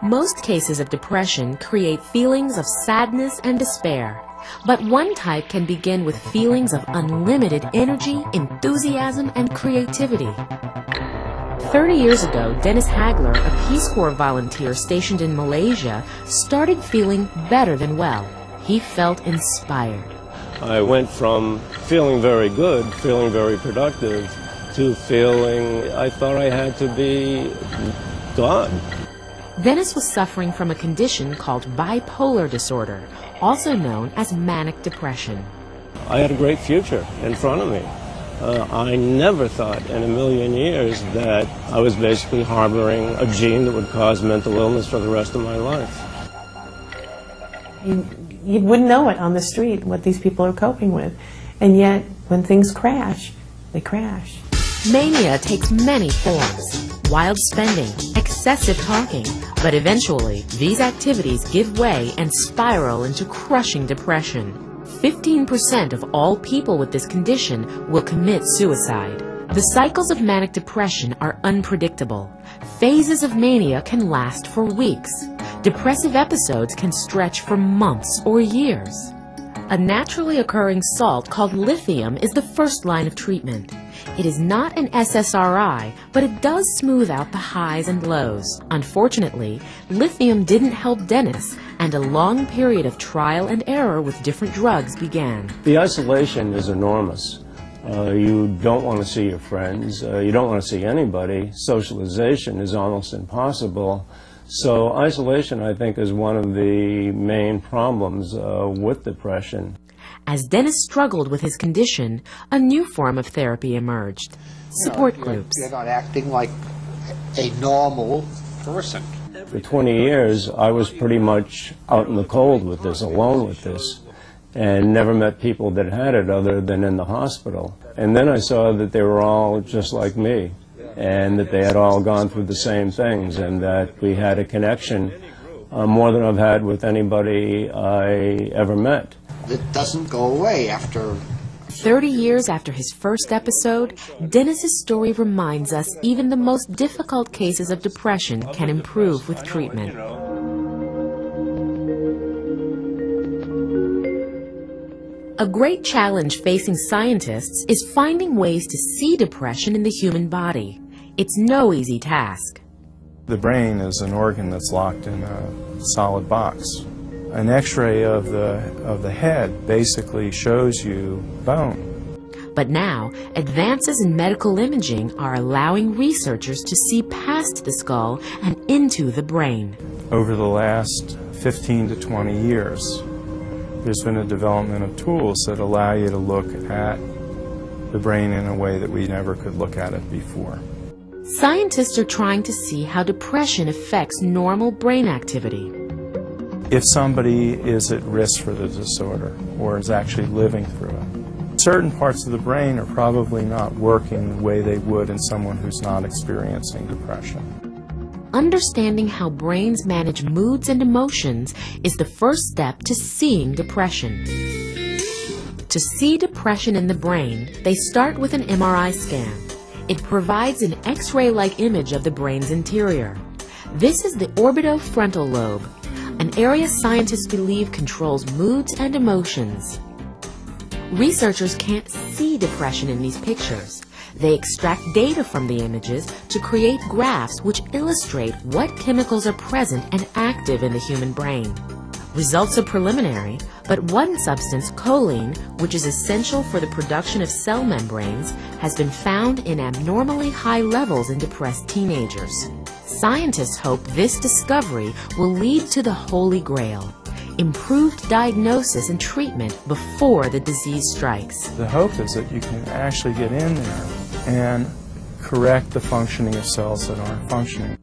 Most cases of depression create feelings of sadness and despair, but one type can begin with feelings of unlimited energy, enthusiasm, and creativity. 30 years ago, Dennis Hagler, a Peace Corps volunteer stationed in Malaysia, started feeling better than well. He felt inspired. I went from feeling very good, feeling very productive, to feeling I thought I had to be God. Dennis was suffering from a condition called bipolar disorder, also known as manic depression. I had a great future in front of me. I never thought in a million years that I was basically harboring a gene that would cause mental illness for the rest of my life. You wouldn't know it on the street, what these people are coping with. And yet, when things crash, they crash. Mania takes many forms. Wild spending, excessive talking, but eventually these activities give way and spiral into crushing depression. 15% of all people with this condition will commit suicide. The cycles of manic depression are unpredictable. Phases of mania can last for weeks. Depressive episodes can stretch for months or years. A naturally occurring salt called lithium is the first line of treatment. It is not an SSRI, but it does smooth out the highs and lows. Unfortunately, lithium didn't help Dennis, and a long period of trial and error with different drugs began. The isolation is enormous. You don't want to see your friends. You don't want to see anybody. Socialization is almost impossible. So isolation, I think, is one of the main problems with depression. As Dennis struggled with his condition, a new form of therapy emerged. Support groups. You're not acting like a normal person. For 20 years, I was pretty much out in the cold with this, alone with this, and never met people that had it other than in the hospital. And then I saw that they were all just like me, and that they had all gone through the same things, and that we had a connection more than I've had with anybody I ever met. It doesn't go away after 30 years after his first episode, Dennis's story reminds us even the most difficult cases of depression can improve with treatment. A great challenge facing scientists is finding ways to see depression in the human body. It's no easy task. The brain is an organ that's locked in a solid box. An X-ray of the head basically shows you bone. But now, advances in medical imaging are allowing researchers to see past the skull and into the brain. Over the last 15 to 20 years, there's been a development of tools that allow you to look at the brain in a way that we never could look at it before. Scientists are trying to see how depression affects normal brain activity. If somebody is at risk for the disorder or is actually living through it, certain parts of the brain are probably not working the way they would in someone who's not experiencing depression. Understanding how brains manage moods and emotions is the first step to seeing depression. To see depression in the brain, they start with an MRI scan. It provides an X-ray-like image of the brain's interior. This is the orbitofrontal lobe, an area scientists believe controls moods and emotions. Researchers can't see depression in these pictures. They extract data from the images to create graphs which illustrate what chemicals are present and active in the human brain. Results are preliminary, but one substance, choline, which is essential for the production of cell membranes, has been found in abnormally high levels in depressed teenagers. Scientists hope this discovery will lead to the Holy Grail: improved diagnosis and treatment before the disease strikes. The hope is that you can actually get in there and correct the functioning of cells that aren't functioning.